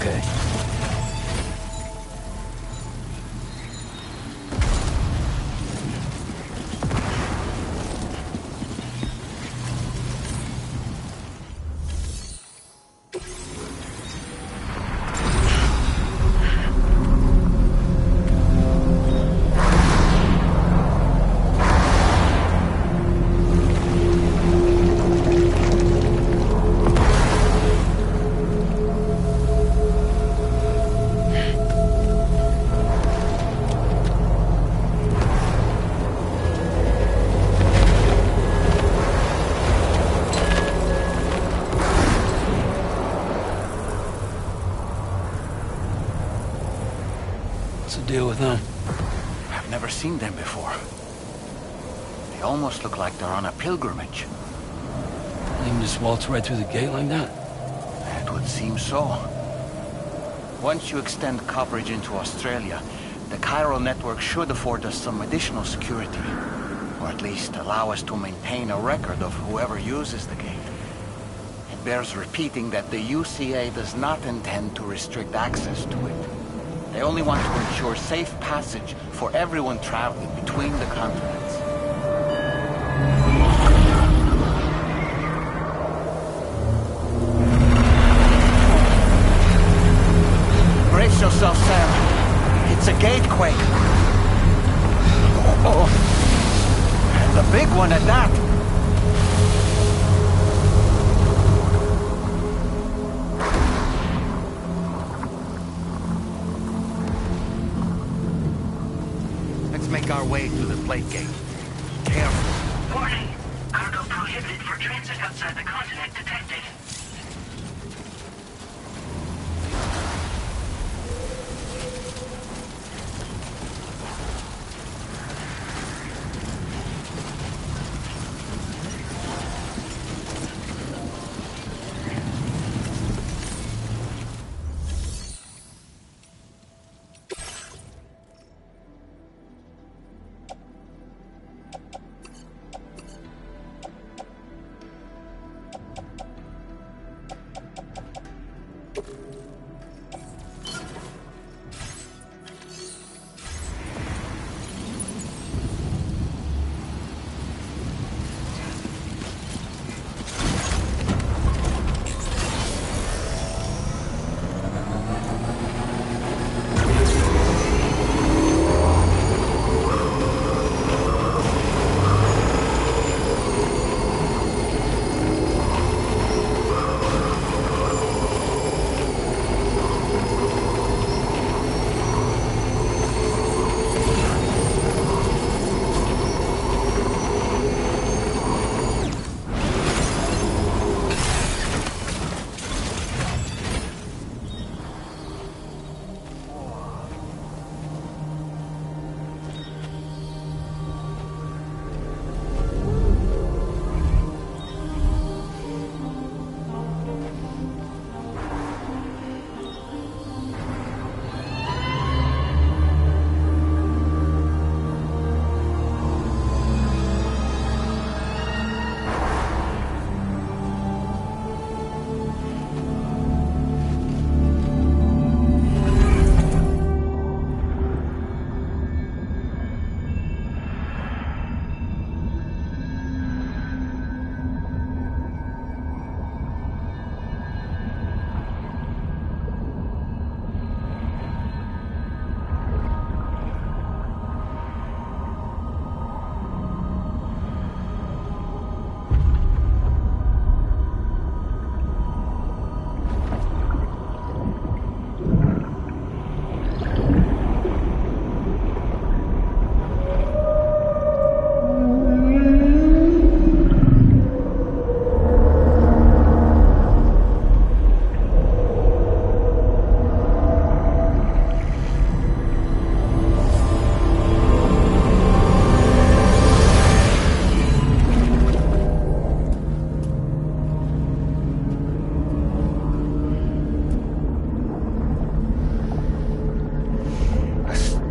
okay. Deal with them. I've never seen them before. They almost look like they're on a pilgrimage. You can just waltz right through the gate like that? It would seem so. Once you extend coverage into Australia, the chiral network should afford us some additional security. Or at least allow us to maintain a record of whoever uses the gate. It bears repeating that the UCA does not intend to restrict access to it. They only want to ensure safe passage for everyone traveling between the continents. Brace yourself, Sam. It's a gatequake. Oh, and a big one at that. Make our way through the plate gate. Careful. Warning. Cargo prohibited for transit outside the continent detected.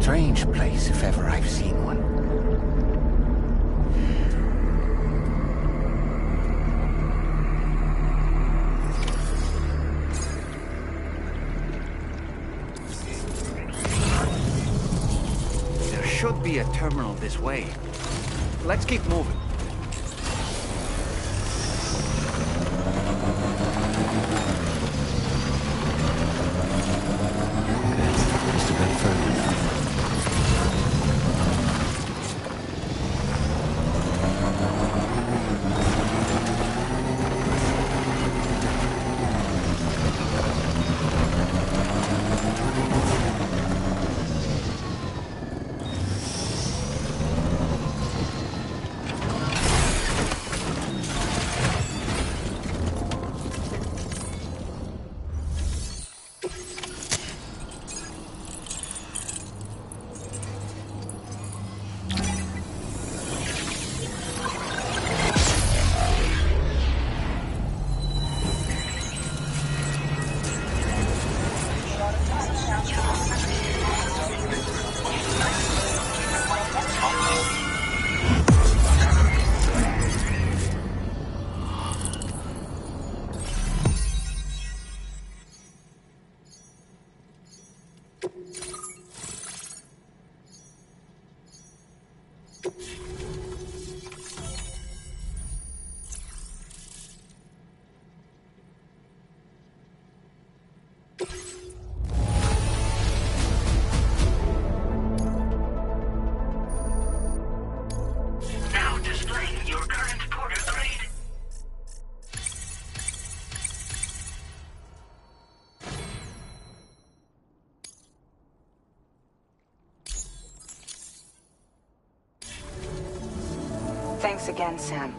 Strange place, if ever I've seen one. terminal this way. Let's keep moving. Just a bit further now. Now displaying your current porter grade. Thanks again, Sam.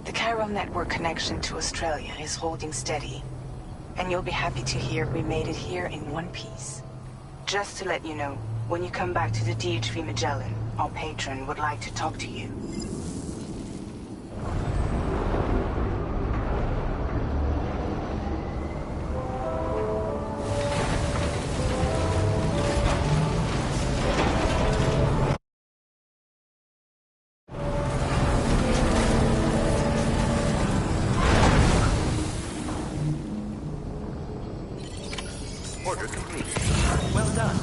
The chiral network connection to Australia is holding steady. And you'll be happy to hear we made it here in one piece. Just to let you know, when you come back to the DHV Magellan, our patron would like to talk to you. Order complete. Well done.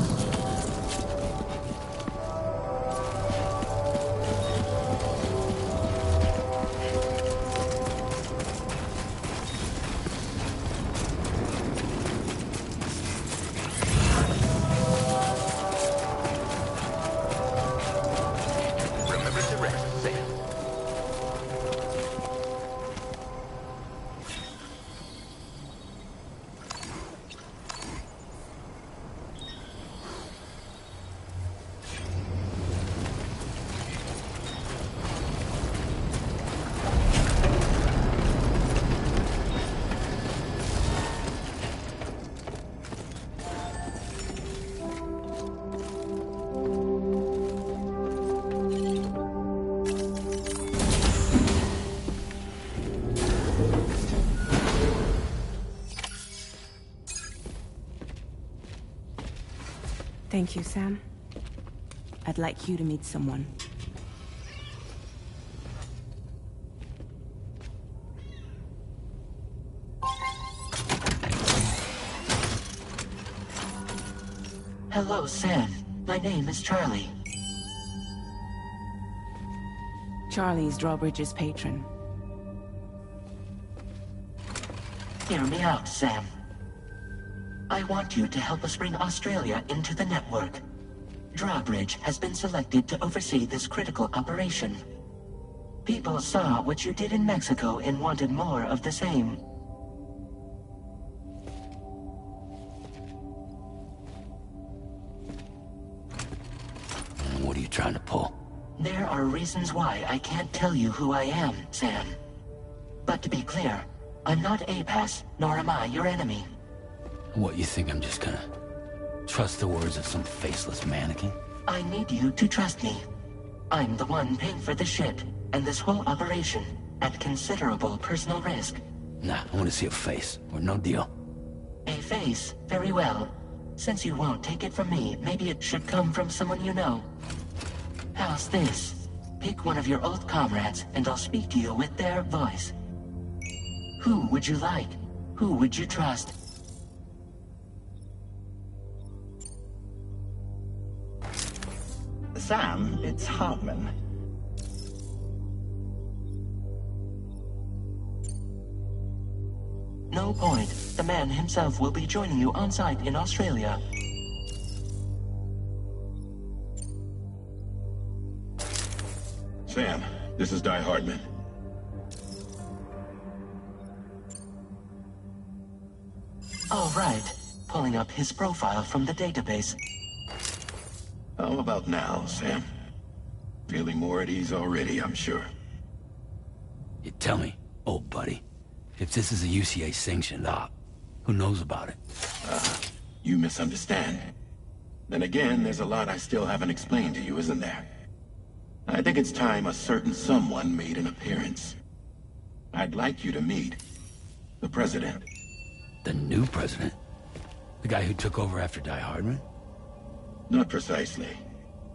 Remember to rest, Sam. Thank you, Sam. I'd like you to meet someone. Hello, Sam. My name is Charlie. Charlie's Drawbridge's patron. Hear me out, Sam. I want you to help us bring Australia into the network. Drawbridge has been selected to oversee this critical operation. People saw what you did in Mexico and wanted more of the same. What are you trying to pull? There are reasons why I can't tell you who I am, Sam. But to be clear, I'm not APAS, nor am I your enemy. What, you think I'm just gonna trust the words of some faceless mannequin? I need you to trust me. I'm the one paying for the ship, and this whole operation, at considerable personal risk. Nah, I want to see a face, or no deal. A face? Very well. Since you won't take it from me, maybe it should come from someone you know. How's this? Pick one of your old comrades, and I'll speak to you with their voice. Who would you like? Who would you trust? Sam, it's Hartman. No point. The man himself will be joining you on site in Australia. Sam, this is Di Hartman. All right. Pulling up his profile from the database. How about now, Sam? Feeling more at ease already, I'm sure. You tell me, old buddy, if this is a UCA-sanctioned op, who knows about it? You misunderstand. Then again, there's a lot I still haven't explained to you, isn't there? I think it's time a certain someone made an appearance. I'd like you to meet the President. The new president? The guy who took over after Die Hardman? Not precisely.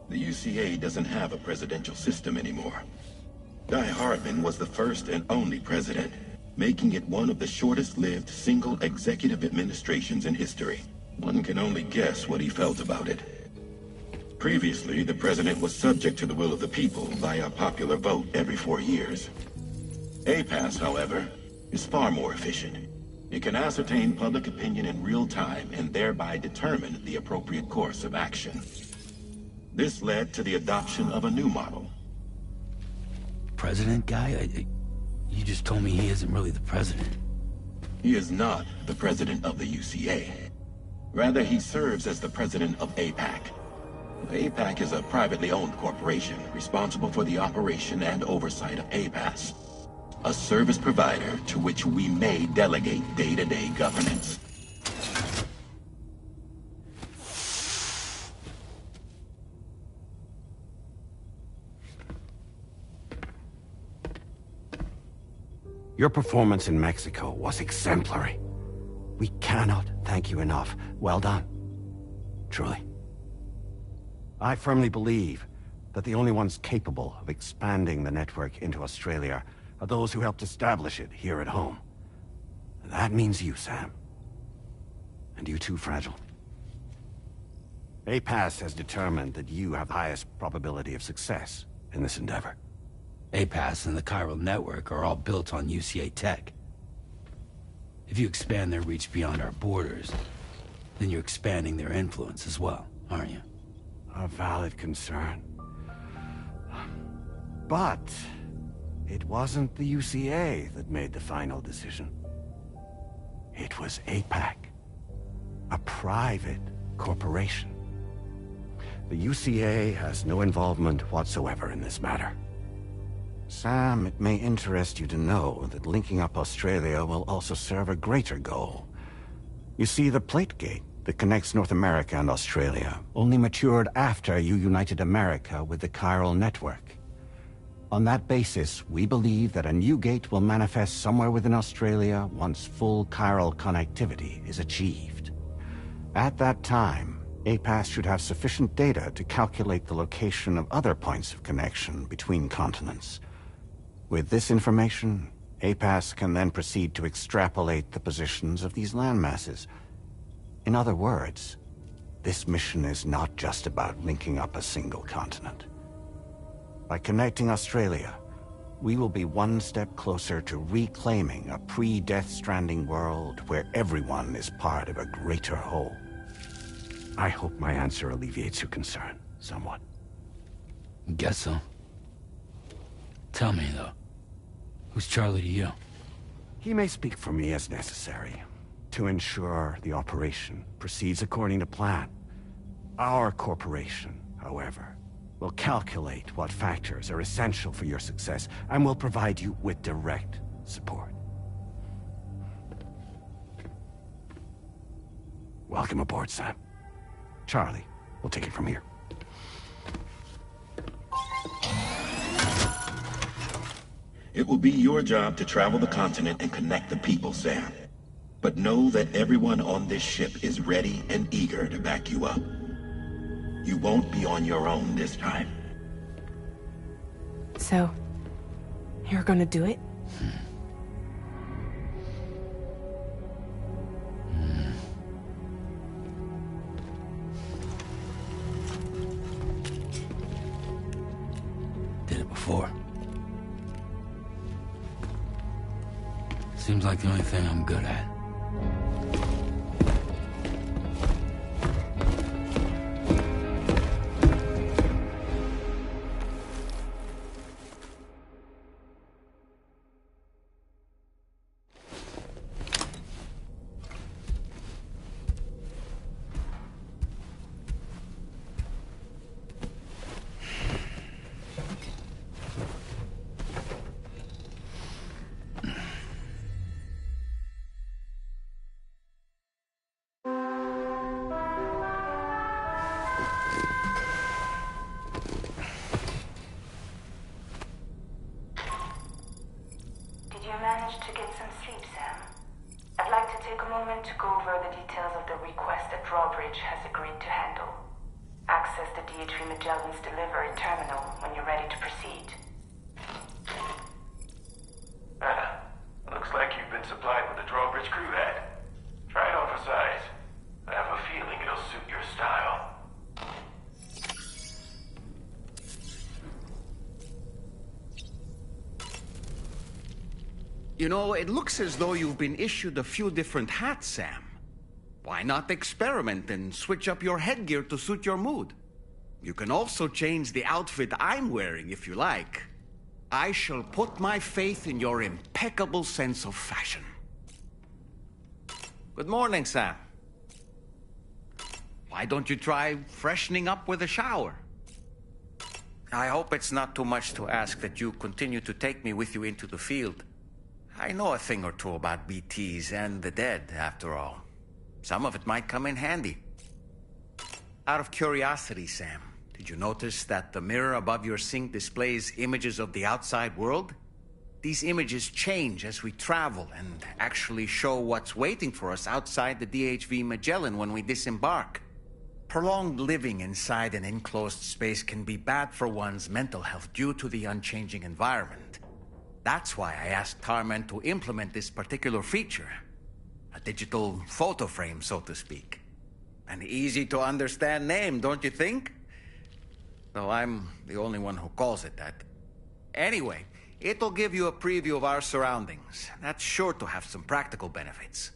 The UCA doesn't have a presidential system anymore. Die Hardman was the first and only president, making it one of the shortest-lived single executive administrations in history. One can only guess what he felt about it. Previously, the president was subject to the will of the people via popular vote every 4 years. APAS, however, is far more efficient. It can ascertain public opinion in real time and thereby determine the appropriate course of action. This led to the adoption of a new model. President guy? You just told me he isn't really the president. He is not the president of the UCA. Rather, he serves as the president of APAC. APAC is a privately owned corporation responsible for the operation and oversight of APAS, a service provider to which we may delegate day-to-day governance. Your performance in Mexico was exemplary. We cannot thank you enough. Well done. Truly. I firmly believe that the only ones capable of expanding the network into Australia are those who helped establish it here at home. And that means you, Sam. And you too, Fragile. APAS has determined that you have the highest probability of success in this endeavor. APAS and the chiral network are all built on UCA tech. If you expand their reach beyond our borders, then you're expanding their influence as well, aren't you? A valid concern. But it wasn't the UCA that made the final decision. It was APAC, a private corporation. The UCA has no involvement whatsoever in this matter. Sam, it may interest you to know that linking up Australia will also serve a greater goal. You see, the plate gate that connects North America and Australia only matured after you united America with the chiral network. On that basis, we believe that a new gate will manifest somewhere within Australia once full chiral connectivity is achieved. At that time, APAS should have sufficient data to calculate the location of other points of connection between continents. With this information, APAS can then proceed to extrapolate the positions of these landmasses. In other words, this mission is not just about linking up a single continent. By connecting Australia, we will be one step closer to reclaiming a pre-Death Stranding world where everyone is part of a greater whole. I hope my answer alleviates your concern somewhat. Guess so. Tell me, though, who's Charlie to you? He may speak for me as necessary to ensure the operation proceeds according to plan. Our corporation, however, will calculate what factors are essential for your success and will provide you with direct support. Welcome aboard, Sam. Charlie, we'll take it from here. It will be your job to travel the continent and connect the people, Sam. But know that everyone on this ship is ready and eager to back you up. You won't be on your own this time. So, you're gonna do it? Seems like the only thing I'm good at. Did you manage to get some sleep, Sam? I'd like to take a moment to go over the details of the request that Drawbridge has agreed to handle. Access the DHV Magellan's delivery terminal when you're ready to proceed. Looks like you've been supplied with a Drawbridge crew head. Try it on for size. I have a feeling it'll suit your style. You know, it looks as though you've been issued a few different hats, Sam. Why not experiment and switch up your headgear to suit your mood? You can also change the outfit I'm wearing if you like. I shall put my faith in your impeccable sense of fashion. Good morning, Sam. Why don't you try freshening up with a shower? I hope it's not too much to ask that you continue to take me with you into the field. I know a thing or two about BTs and the dead, after all. Some of it might come in handy. Out of curiosity, Sam, did you notice that the mirror above your sink displays images of the outside world? These images change as we travel and actually show what's waiting for us outside the DHV Magellan when we disembark. Prolonged living inside an enclosed space can be bad for one's mental health due to the unchanging environment. That's why I asked Tarman to implement this particular feature. A digital photo frame, so to speak. An easy-to-understand name, don't you think? Though I'm the only one who calls it that. Anyway, it'll give you a preview of our surroundings. That's sure to have some practical benefits.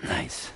Nice.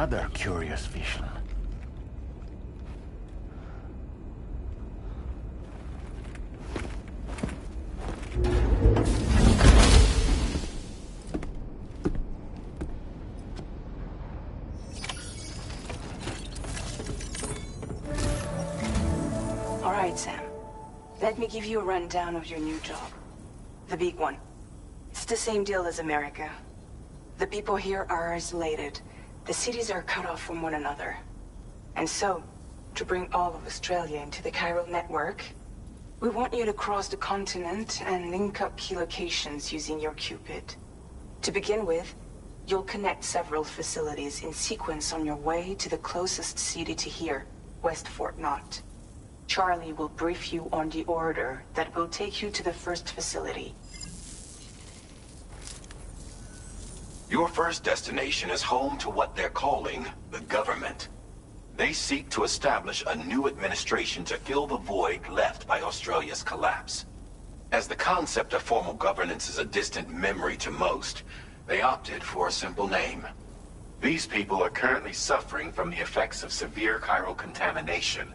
another curious vision. All right, Sam. Let me give you a rundown of your new job. The big one. It's the same deal as America. The people here are isolated. The cities are cut off from one another. And so, to bring all of Australia into the chiral network, we want you to cross the continent and link up key locations using your Cupid. To begin with, you'll connect several facilities in sequence on your way to the closest city to here, West Fort Knott. Charlie will brief you on the order that will take you to the first facility. Your first destination is home to what they're calling the government. They seek to establish a new administration to fill the void left by Australia's collapse. As the concept of formal governance is a distant memory to most, they opted for a simple name. These people are currently suffering from the effects of severe chiral contamination.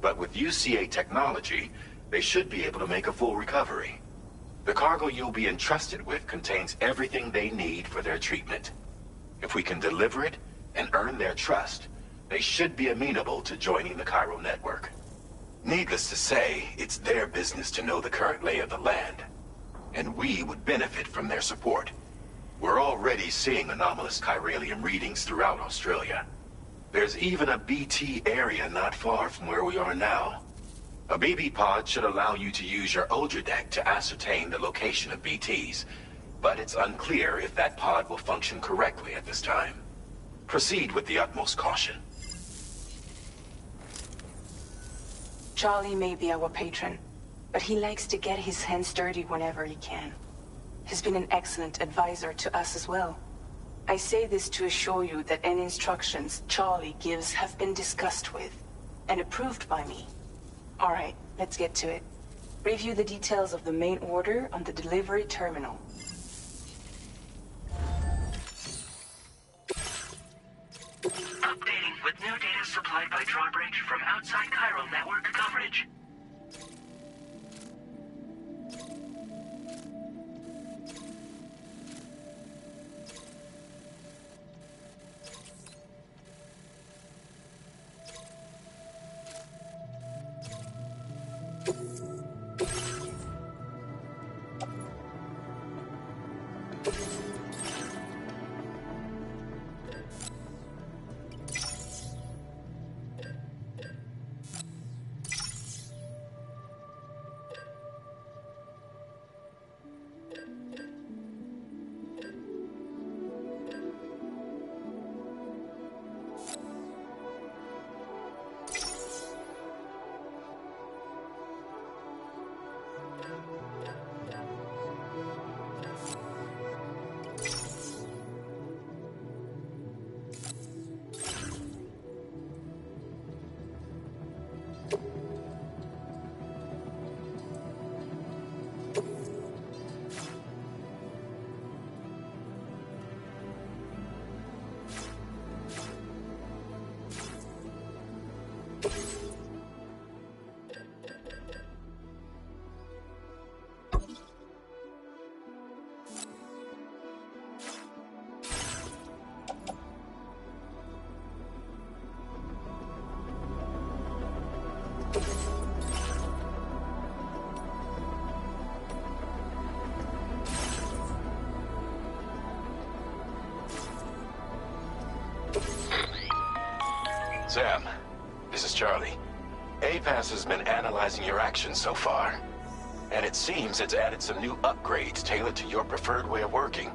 But with UCA technology, they should be able to make a full recovery. The cargo you'll be entrusted with contains everything they need for their treatment. If we can deliver it and earn their trust, they should be amenable to joining the chiral network. Needless to say, it's their business to know the current lay of the land. And we would benefit from their support. We're already seeing anomalous chiralium readings throughout Australia. There's even a BT area not far from where we are now. A BB pod should allow you to use your Ultra deck to ascertain the location of BTs, but it's unclear if that pod will function correctly at this time. Proceed with the utmost caution. Charlie may be our patron, but he likes to get his hands dirty whenever he can. He's been an excellent advisor to us as well. I say this to assure you that any instructions Charlie gives have been discussed with and approved by me. All right, let's get to it. Review the details of the main order on the delivery terminal. Updating with new data supplied by drawbridge from outside chiral network coverage. Sam, this is Charlie. APAS has been analyzing your actions so far, and it seems it's added some new upgrades tailored to your preferred way of working.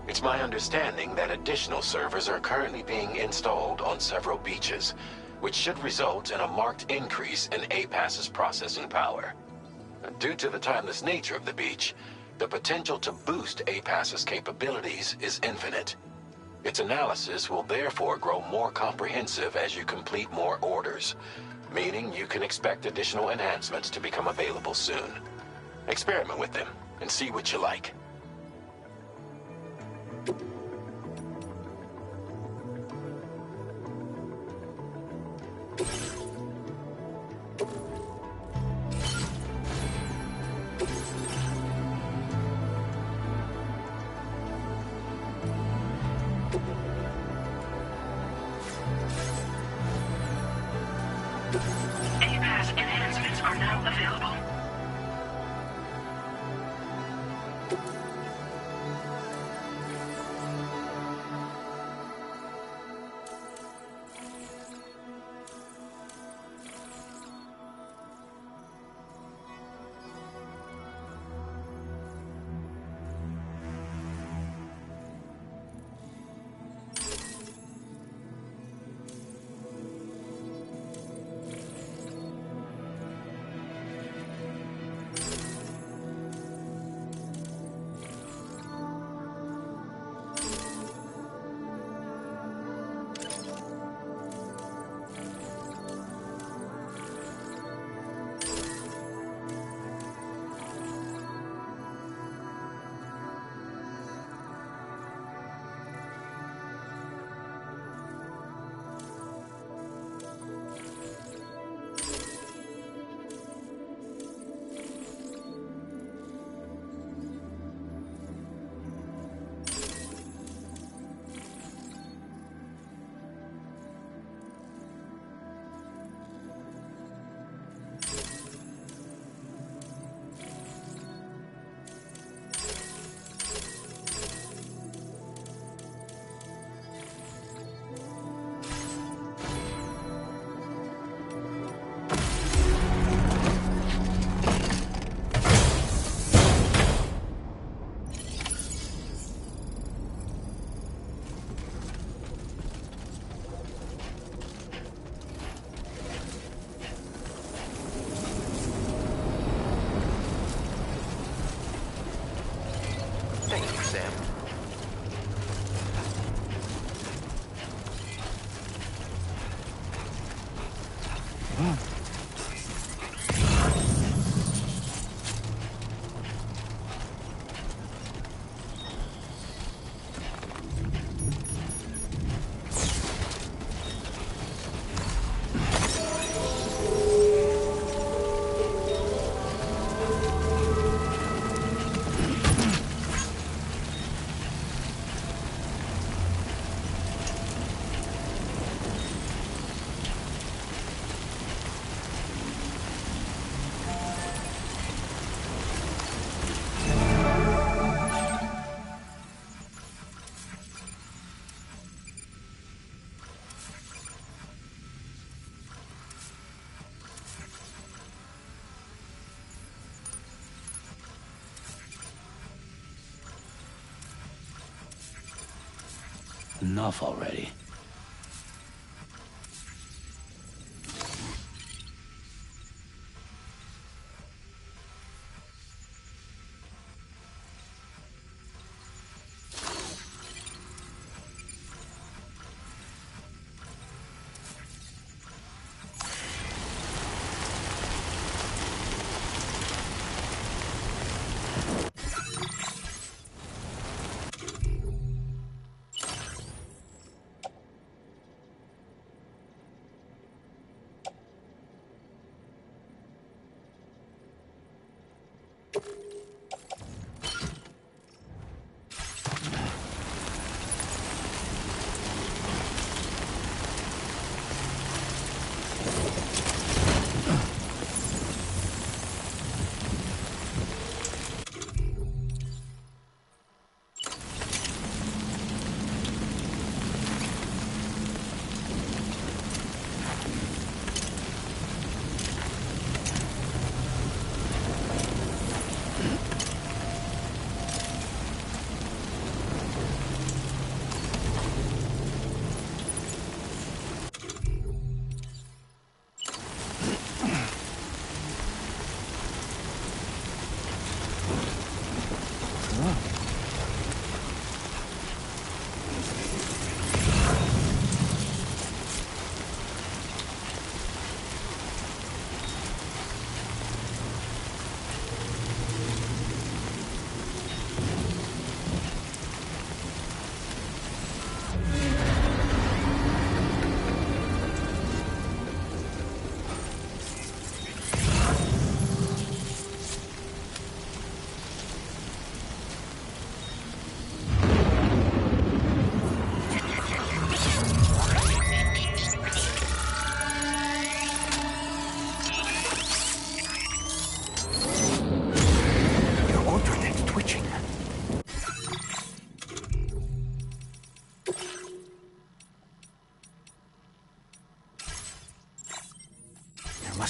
It's my understanding that additional servers are currently being installed on several beaches, which should result in a marked increase in APAS's processing power. Due to the timeless nature of the beach, the potential to boost APAS's capabilities is infinite. Its analysis will therefore grow more comprehensive as you complete more orders, meaning you can expect additional enhancements to become available soon. Experiment with them and see what you like. A-Pass enhancements are now available. Thank you, Sam. Enough already.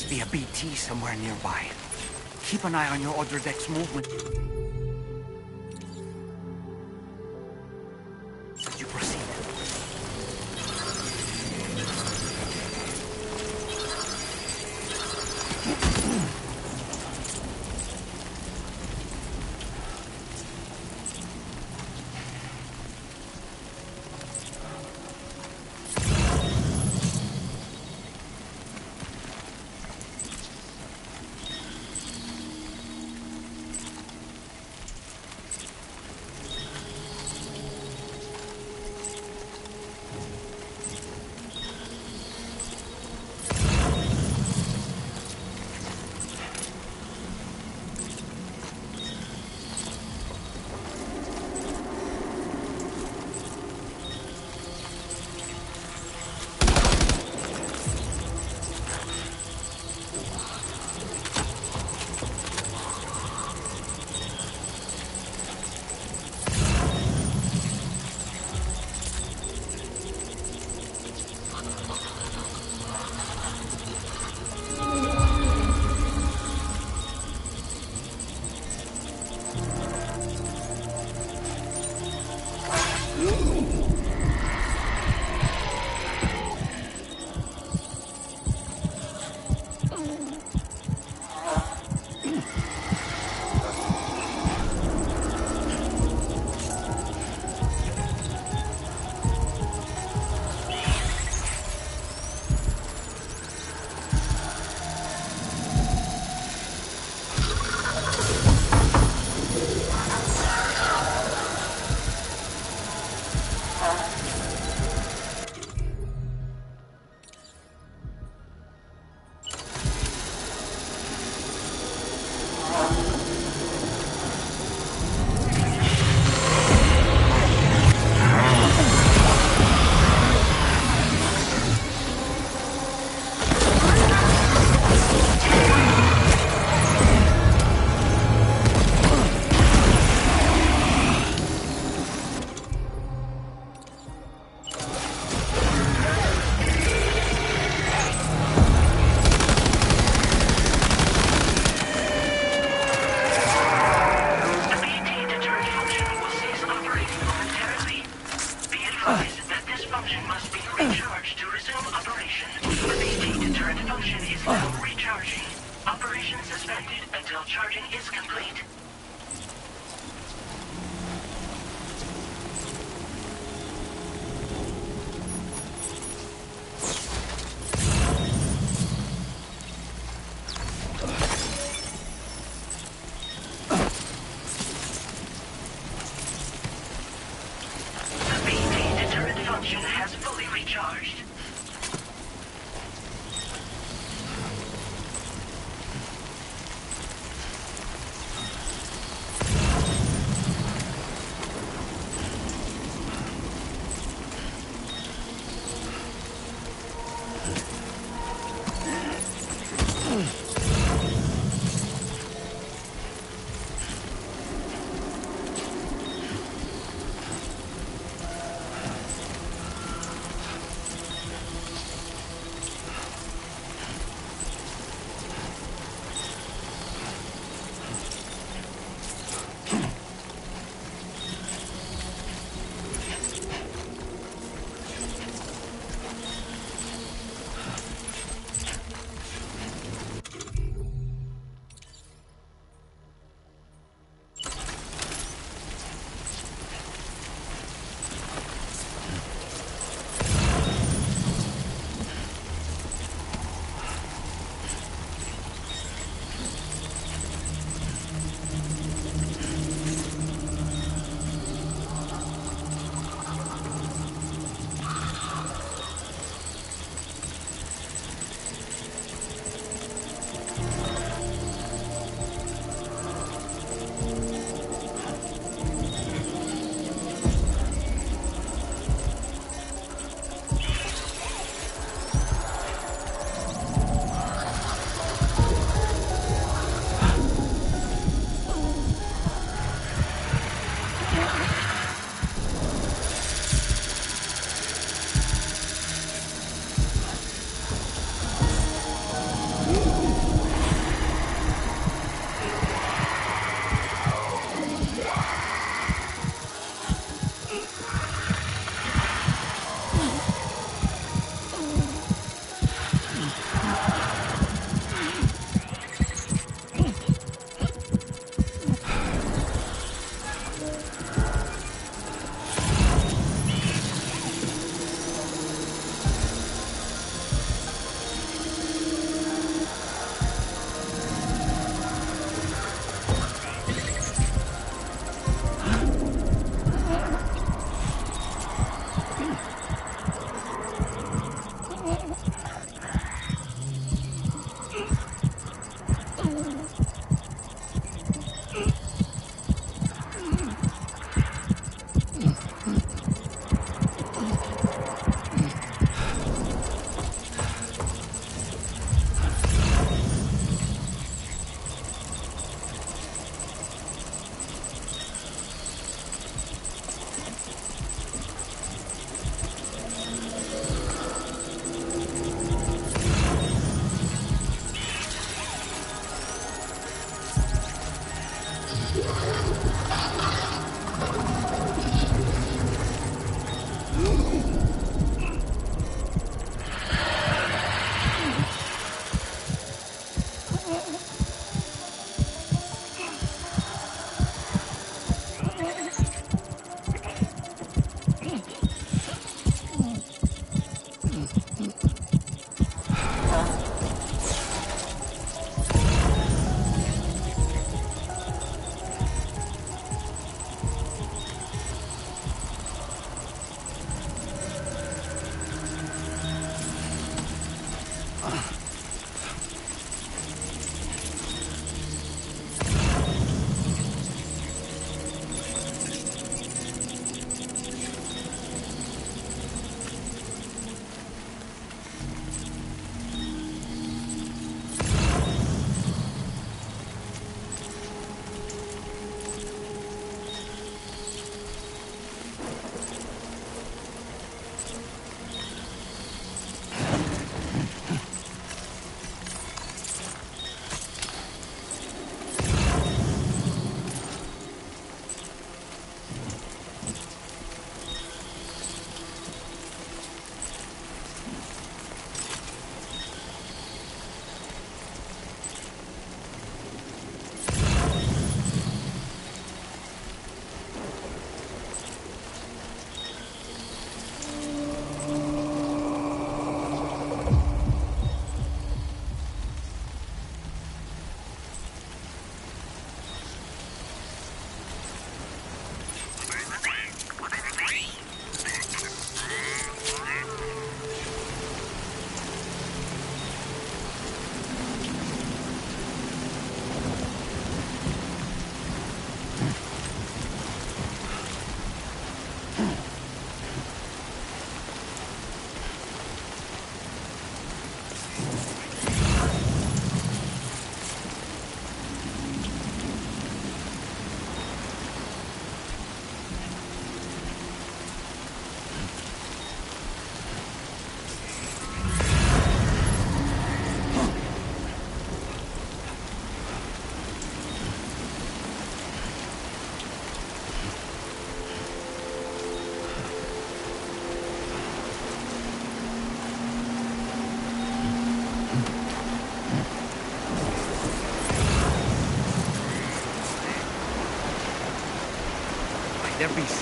must be a BT somewhere nearby. Keep an eye on your other deck's movement. You proceed.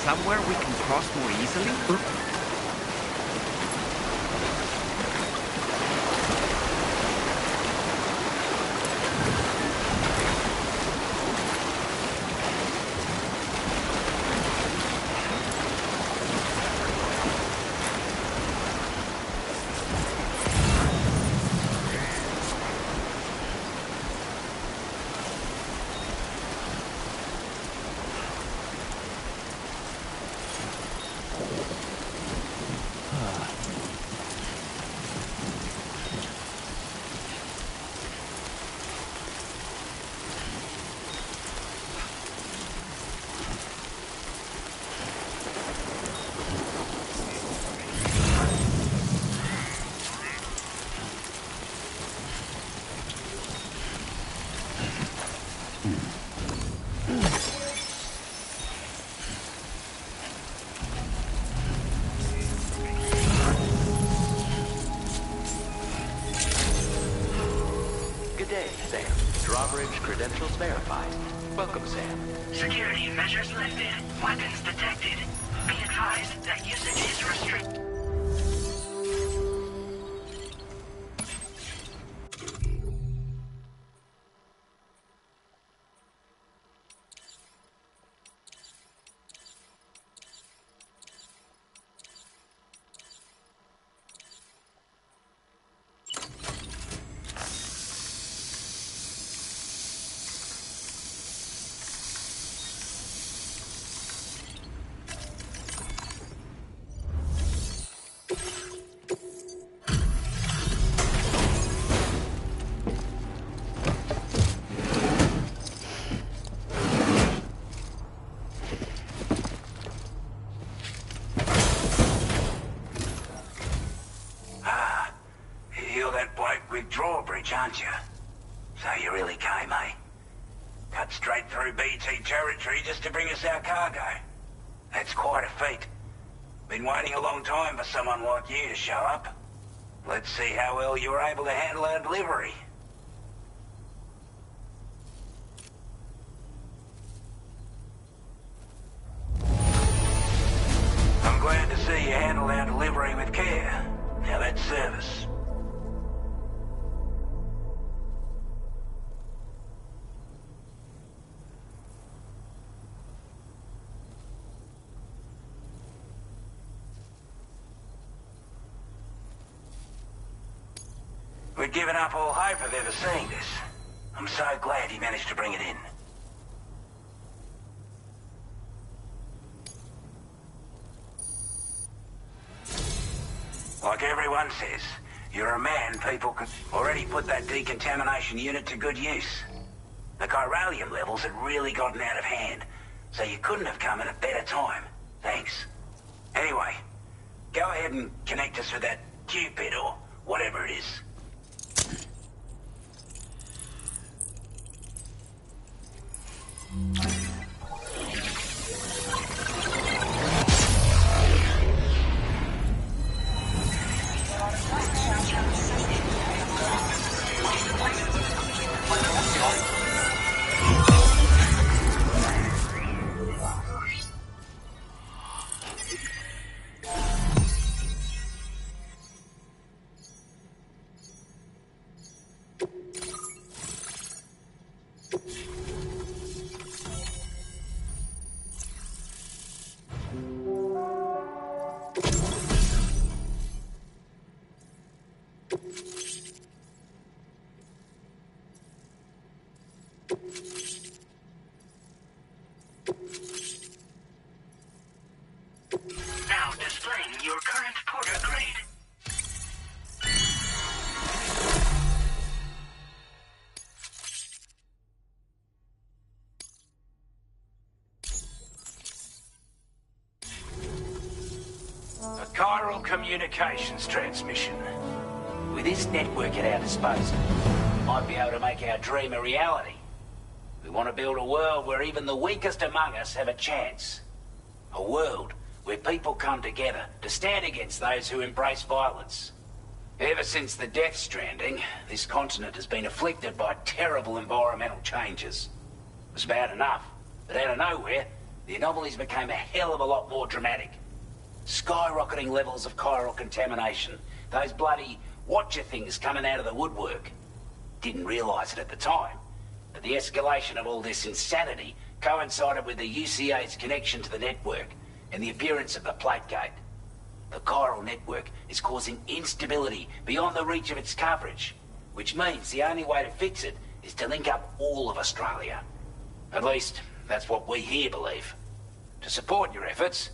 somewhere we can cross more easily? Good day, Sam. Drawbridge credentials verified. Welcome, Sam. Security measures lifted. Weapons detected. Be advised that usage is restricted. You're that bloke with drawbridge, aren't you? So you really came, eh? Cut straight through BT territory just to bring us our cargo. That's quite a feat. Been waiting a long time for someone like you to show up. Let's see how well you were able to handle our delivery. I'm glad to see you handled our delivery with care. Now that's service. We'd given up all hope of ever seeing this. I'm so glad he managed to bring it in. Like everyone says, you're a man people could already put that decontamination unit to good use. The chiralium levels had really gotten out of hand, so you couldn't have come at a better time. Thanks. Anyway, go ahead and connect us with that Cupid or whatever it is. Now displaying your current porter grade. A chiral communications transmission. With this network at our disposal, we might be able to make our dream a reality. We want to build a world where even the weakest among us have a chance. A world where people come together to stand against those who embrace violence. Ever since the death stranding, this continent has been afflicted by terrible environmental changes. It was bad enough, but out of nowhere, the anomalies became a hell of a lot more dramatic. Skyrocketing levels of chiral contamination. Those bloody watcher things coming out of the woodwork. Didn't realise it at the time, but the escalation of all this insanity coincided with the UCA's connection to the network and the appearance of the plate gate. The chiral network is causing instability beyond the reach of its coverage, which means the only way to fix it is to link up all of Australia. At least, that's what we here believe. To support your efforts,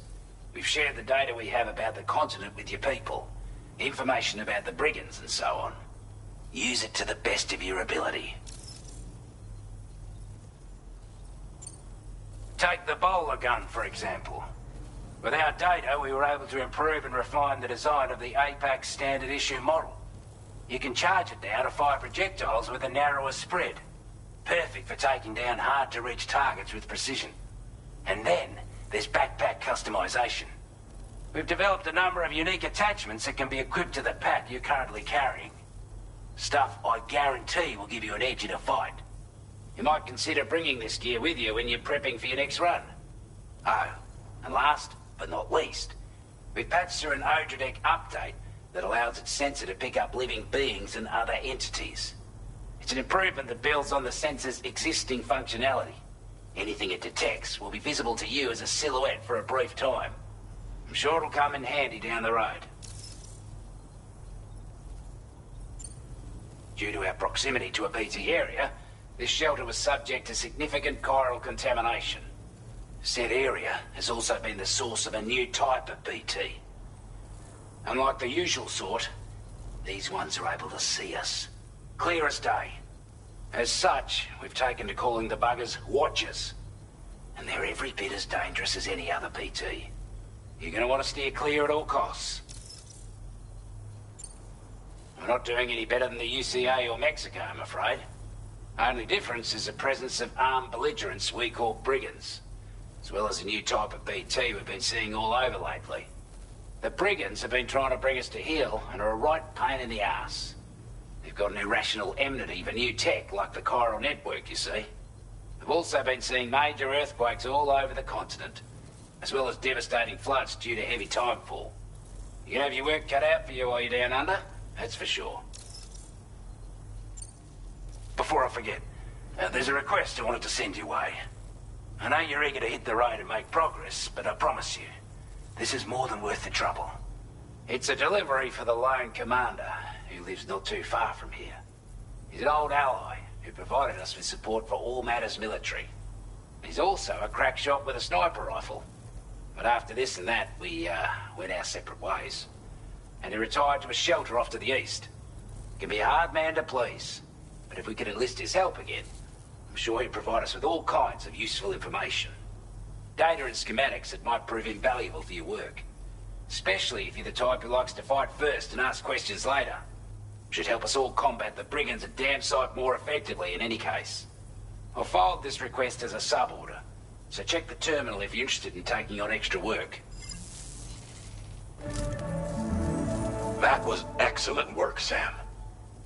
we've shared the data we have about the continent with your people, information about the brigands and so on. Use it to the best of your ability. Take the bowler gun, for example. With our data, we were able to improve and refine the design of the APAC standard issue model. You can charge it now to fire projectiles with a narrower spread. Perfect for taking down hard-to-reach targets with precision. And then, there's backpack customization. We've developed a number of unique attachments that can be equipped to the pack you're currently carrying. Stuff I guarantee will give you an edge in a fight. You might consider bringing this gear with you when you're prepping for your next run. Oh, and last but not least, we've patched through an Odradek update that allows its sensor to pick up living beings and other entities. It's an improvement that builds on the sensor's existing functionality. Anything it detects will be visible to you as a silhouette for a brief time. I'm sure it'll come in handy down the road. Due to our proximity to a BT area, this shelter was subject to significant chiral contamination. Said area has also been the source of a new type of BT. Unlike the usual sort, these ones are able to see us. Clear as day. As such, we've taken to calling the buggers Watchers. And they're every bit as dangerous as any other BT. You're gonna want to steer clear at all costs. We're not doing any better than the UCA or Mexico, I'm afraid. Only difference is the presence of armed belligerents we call brigands, as well as a new type of BT we've been seeing all over lately. The brigands have been trying to bring us to heel and are a right pain in the ass. They've got an irrational enmity for new tech like the chiral network, you see. We've also been seeing major earthquakes all over the continent, as well as devastating floods due to heavy timefall. You can have your work cut out for you while you're down under, that's for sure. Before I forget, there's a request I wanted to send your way. I know you're eager to hit the road and make progress, but I promise you, this is more than worth the trouble. It's a delivery for the lone commander, who lives not too far from here. He's an old ally who provided us with support for all matters military. He's also a crack shot with a sniper rifle. But after this and that, we went our separate ways. And he retired to a shelter off to the east. Can be a hard man to please, but if we could enlist his help again, I'm sure he'd provide us with all kinds of useful information. Data and schematics that might prove invaluable for your work. Especially if you're the type who likes to fight first and ask questions later. Should help us all combat the brigands a damn sight more effectively in any case. I'll forward this request as a sub-order, so check the terminal if you're interested in taking on extra work. That was excellent work, Sam.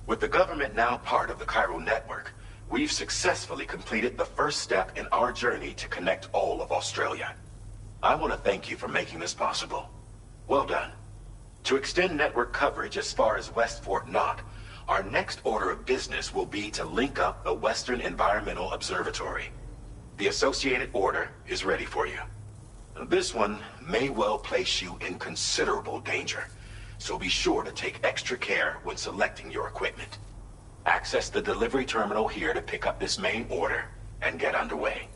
With the government now part of the chiral network, we've successfully completed the first step in our journey to connect all of Australia. I want to thank you for making this possible. Well done. To extend network coverage as far as West Fort Knott, our next order of business will be to link up the Western Environmental Observatory. The associated order is ready for you. This one may well place you in considerable danger, so be sure to take extra care when selecting your equipment. Access the delivery terminal here to pick up this main order and get underway.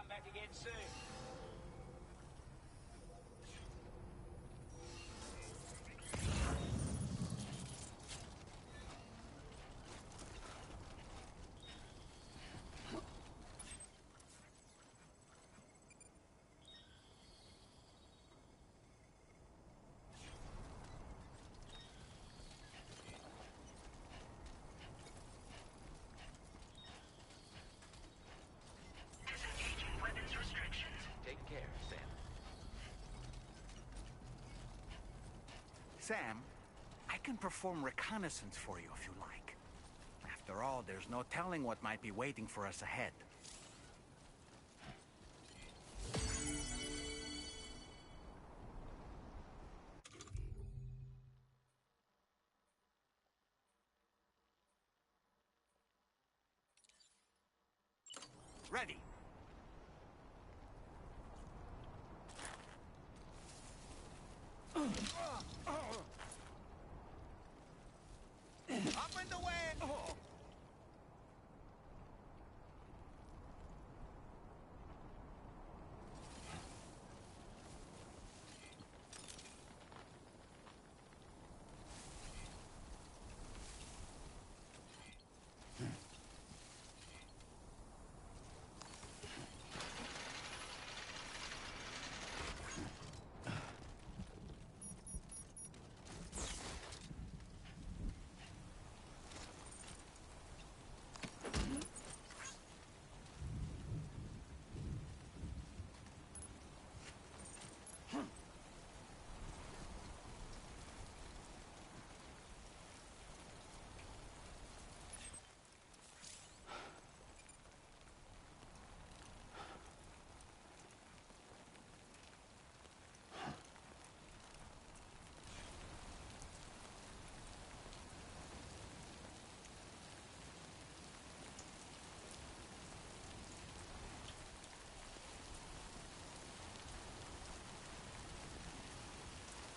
come back again soon. Disengaging weapons restrictions. Take care, Sam. Sam, I can perform reconnaissance for you if you like. After all, there's no telling what might be waiting for us ahead. Ready. Up and away! Oh.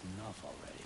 Enough already.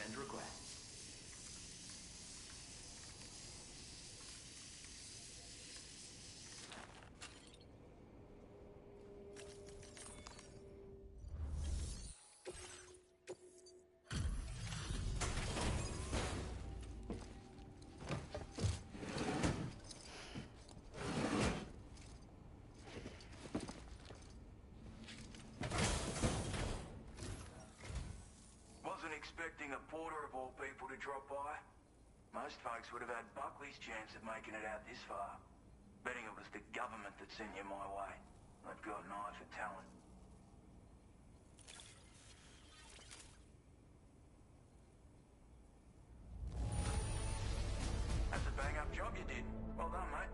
Send request. Wasn't expecting a porter of all people to drop by. Most folks would have had Buckley's chance of making it out this far. Betting it was the government that sent you my way. They've got an eye for talent. That's a bang-up job you did. Well done, mate.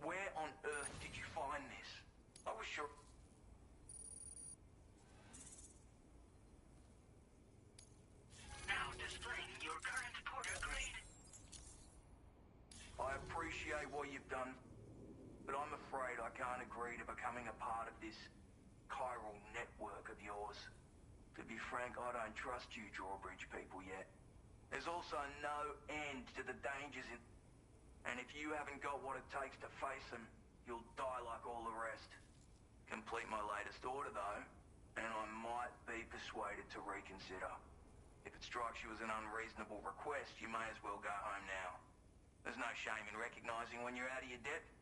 Where on earth did you find this? I was sure... Now displaying your current porter grade. I appreciate what you've done, but I'm afraid I can't agree to becoming a part of this chiral network of yours. To be frank, I don't trust you drawbridge people yet. There's also no end to the dangers in... And if you haven't got what it takes to face them, you'll die like all the rest. Complete my latest order, though, and I might be persuaded to reconsider. If it strikes you as an unreasonable request, you may as well go home now. There's no shame in recognizing when you're out of your depth.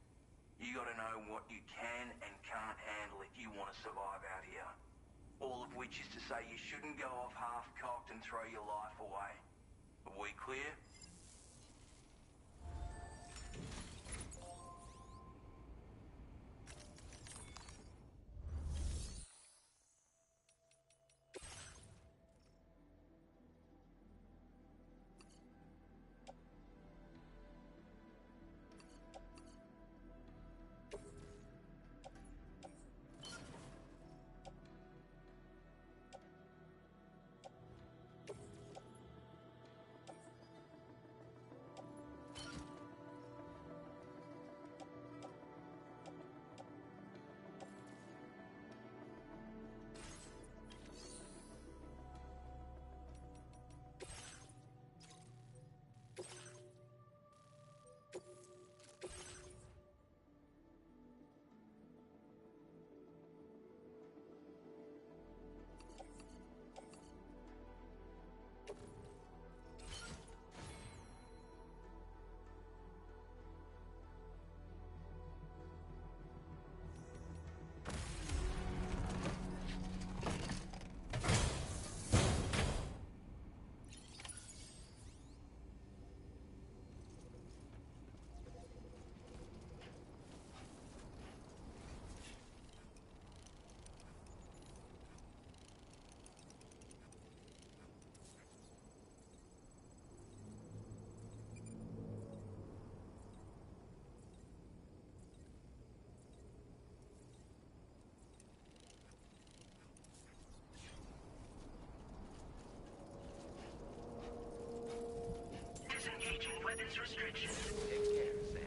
You gotta know what you can and can't handle if you want to survive out here. All of which is to say you shouldn't go off half-cocked and throw your life away. Are we clear? Disengaging weapons restrictions. Take care, Sam.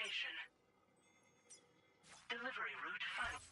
initiation. Delivery route found.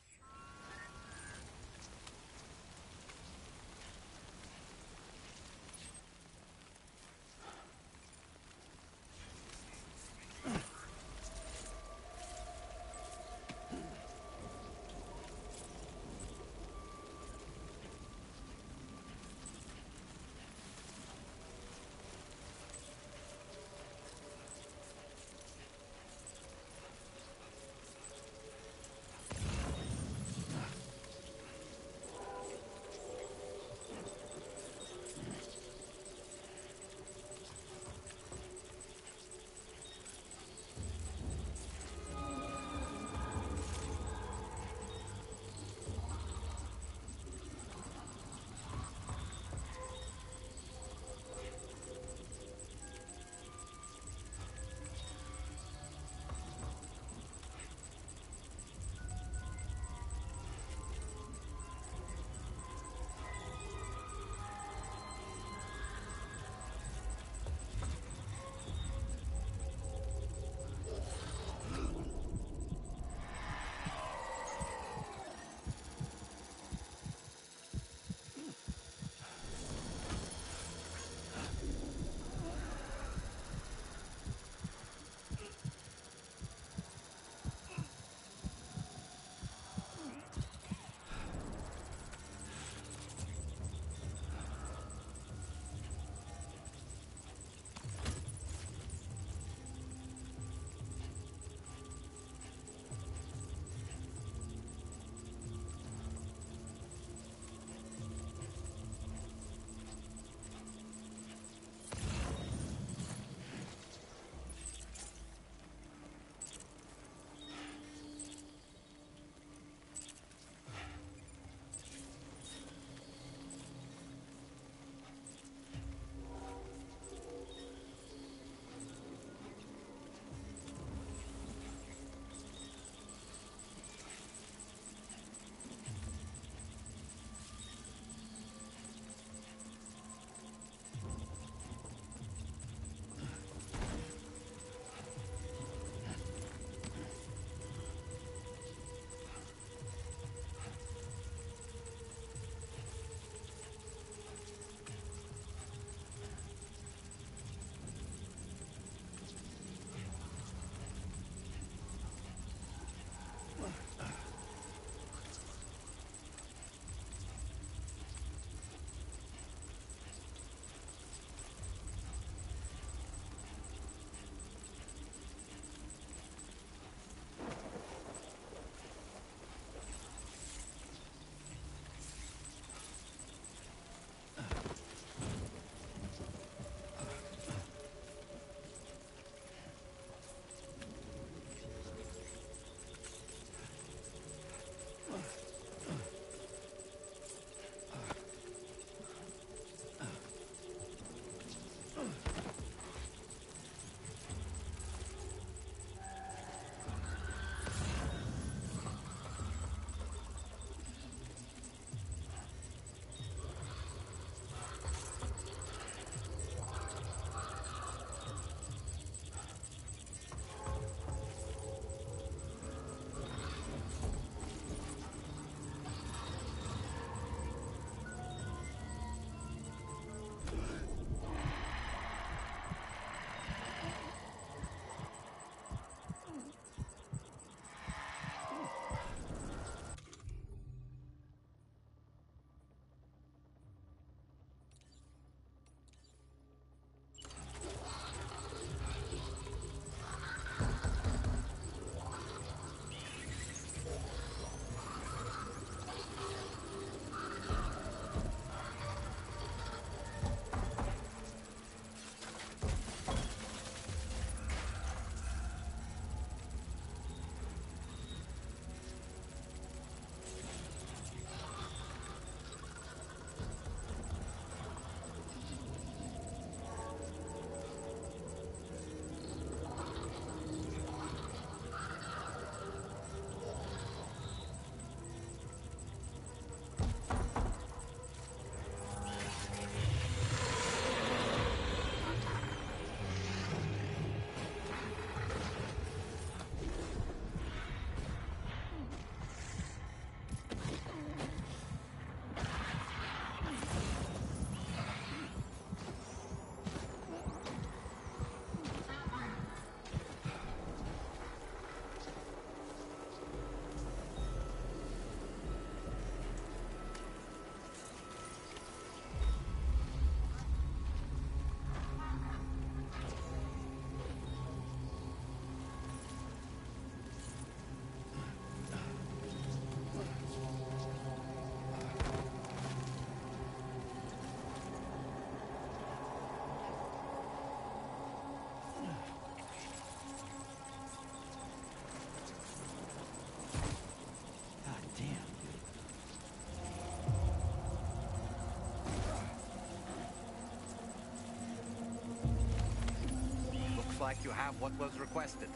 like you have what was requested.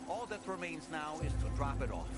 All that remains now is to drop it off.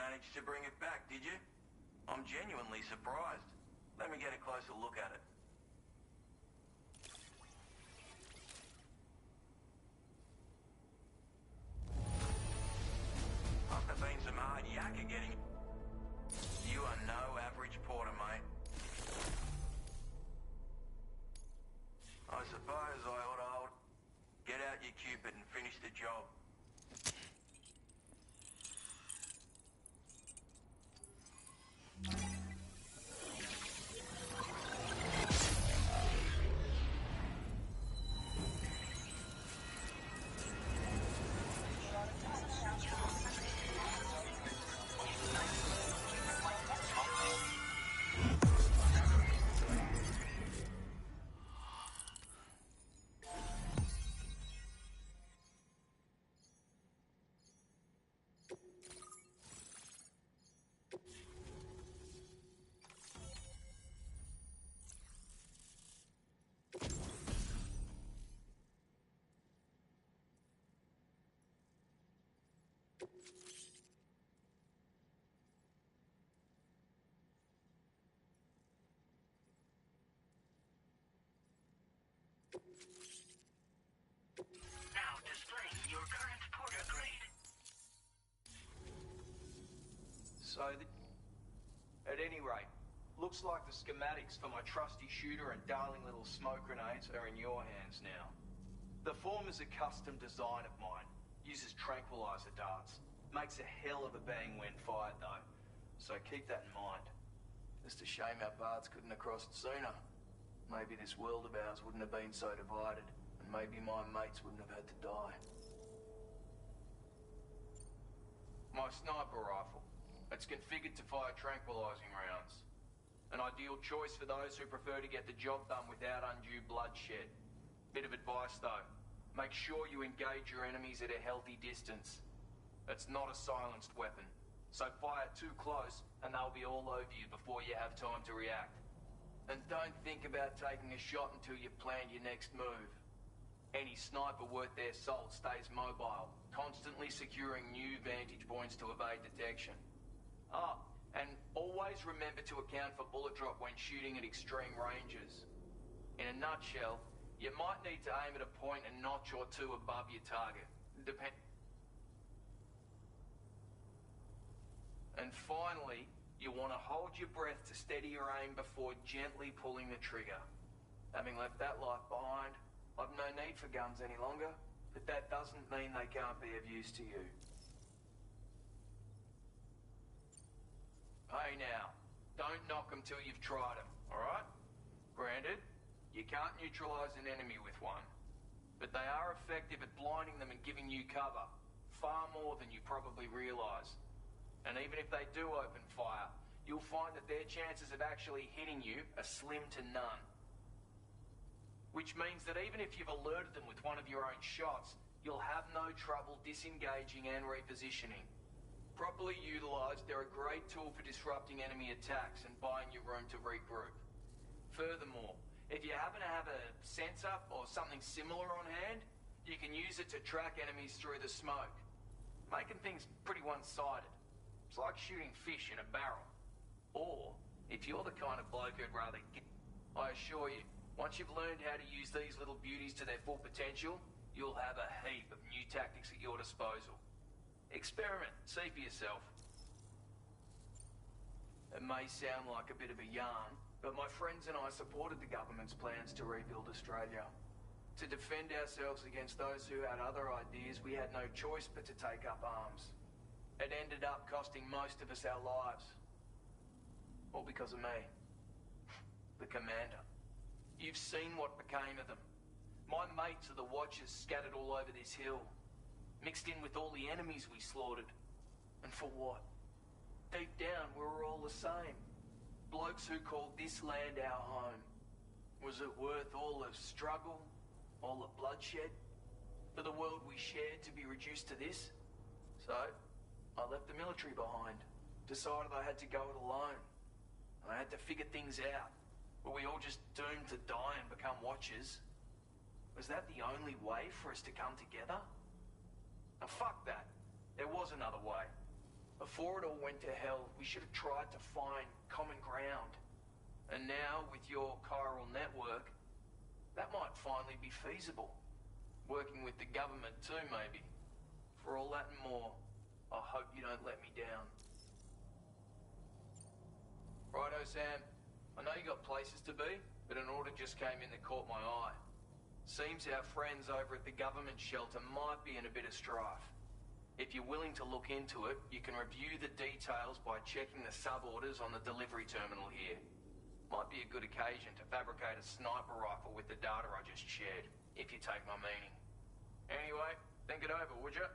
managed to bring it back, did you? I'm genuinely surprised. Let me get a closer look at it. Must have been some hard yakka getting... You are no average porter, mate. I suppose I ought to hold... Get out your Cupid and finish the job. Now displaying your current porter grade. So, at any rate, looks like the schematics for my trusty shooter and darling little smoke grenades are in your hands now. The form is a custom design of mine. Uses tranquilizer darts. Makes a hell of a bang when fired though. So keep that in mind. Just a shame our paths couldn't have crossed sooner. Maybe this world of ours wouldn't have been so divided, and maybe my mates wouldn't have had to die. My sniper rifle. It's configured to fire tranquilizing rounds. An ideal choice for those who prefer to get the job done without undue bloodshed. Bit of advice though. Make sure you engage your enemies at a healthy distance. It's not a silenced weapon, so fire too close and they'll be all over you before you have time to react. And don't think about taking a shot until you've planned your next move. Any sniper worth their salt stays mobile, constantly securing new vantage points to evade detection. Ah, and always remember to account for bullet drop when shooting at extreme ranges. In a nutshell, you might need to aim at a point a notch or two above your target. And finally, you want to hold your breath to steady your aim before gently pulling the trigger. Having left that life behind, I've no need for guns any longer, but that doesn't mean they can't be of use to you. Hey now, don't knock them till you've tried them, alright? Granted, you can't neutralize an enemy with one, but they are effective at blinding them and giving you cover, far more than you probably realize. And even if they do open fire, you'll find that their chances of actually hitting you are slim to none. Which means that even if you've alerted them with one of your own shots, you'll have no trouble disengaging and repositioning. Properly utilized, they're a great tool for disrupting enemy attacks and buying you room to regroup. Furthermore, if you happen to have a sensor or something similar on hand, you can use it to track enemies through the smoke, making things pretty one-sided. It's like shooting fish in a barrel. Or, if you're the kind of bloke who'd rather get... I assure you, once you've learned how to use these little beauties to their full potential, you'll have a heap of new tactics at your disposal. Experiment, see for yourself. It may sound like a bit of a yarn, but my friends and I supported the government's plans to rebuild Australia. To defend ourselves against those who had other ideas, we had no choice but to take up arms. It ended up costing most of us our lives. All because of me. The commander. You've seen what became of them. My mates are the Watchers scattered all over this hill. Mixed in with all the enemies we slaughtered. And for what? Deep down, we were all the same. Blokes who called this land our home. Was it worth all the struggle? All the bloodshed? For the world we shared to be reduced to this? So, I left the military behind. Decided I had to go it alone. I had to figure things out. Were we all just doomed to die and become Watchers? Was that the only way for us to come together? Now fuck that. There was another way. Before it all went to hell, we should have tried to find common ground. And now, with your chiral network, that might finally be feasible. Working with the government too, maybe. For all that and more, I hope you don't let me down. Righto, Sam. I know you got places to be, but an order just came in that caught my eye. Seems our friends over at the government shelter might be in a bit of strife. If you're willing to look into it, you can review the details by checking the sub-orders on the delivery terminal here. Might be a good occasion to fabricate a sniper rifle with the data I just shared, if you take my meaning. Anyway, think it over, would you?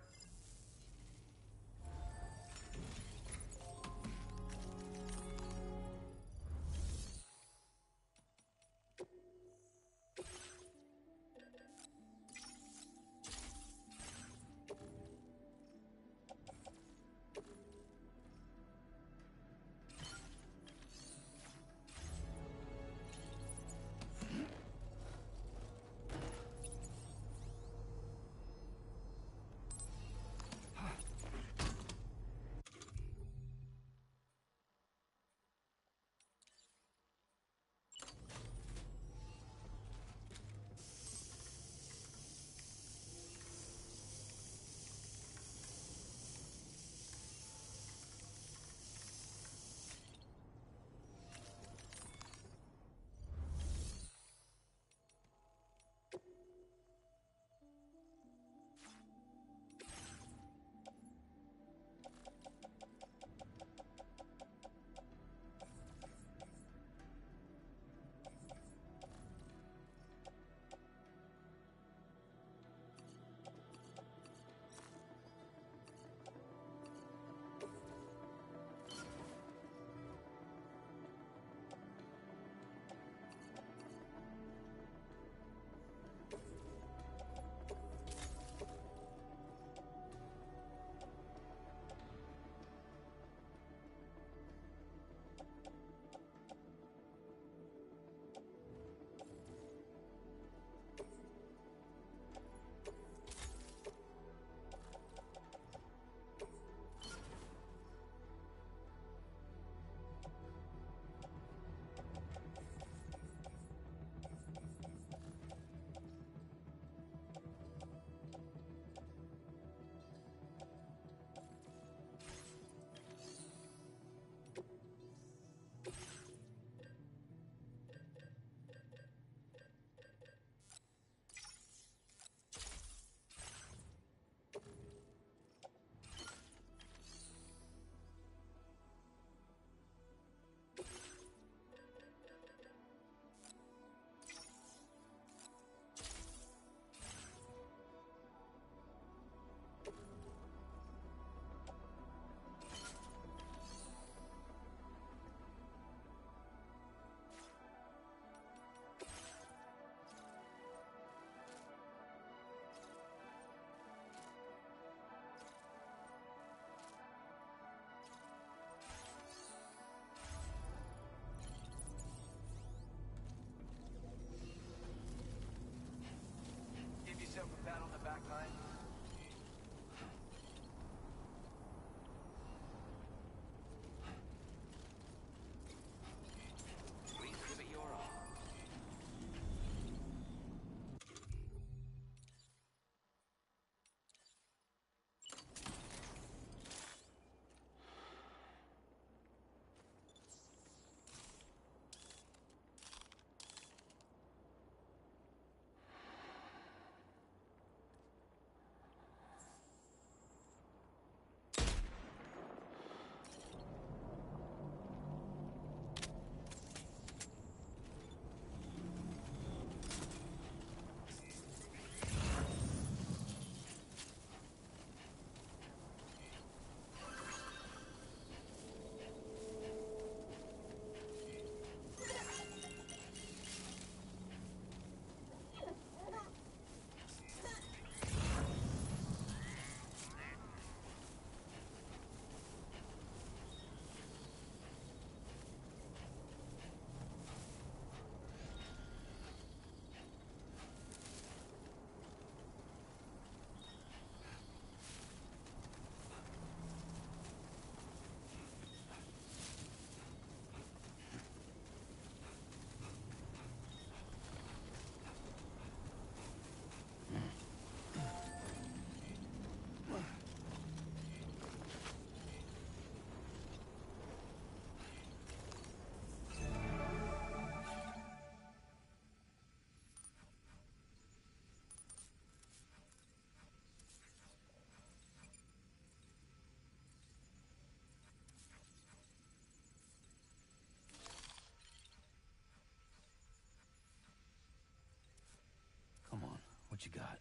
What you got?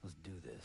Let's do this.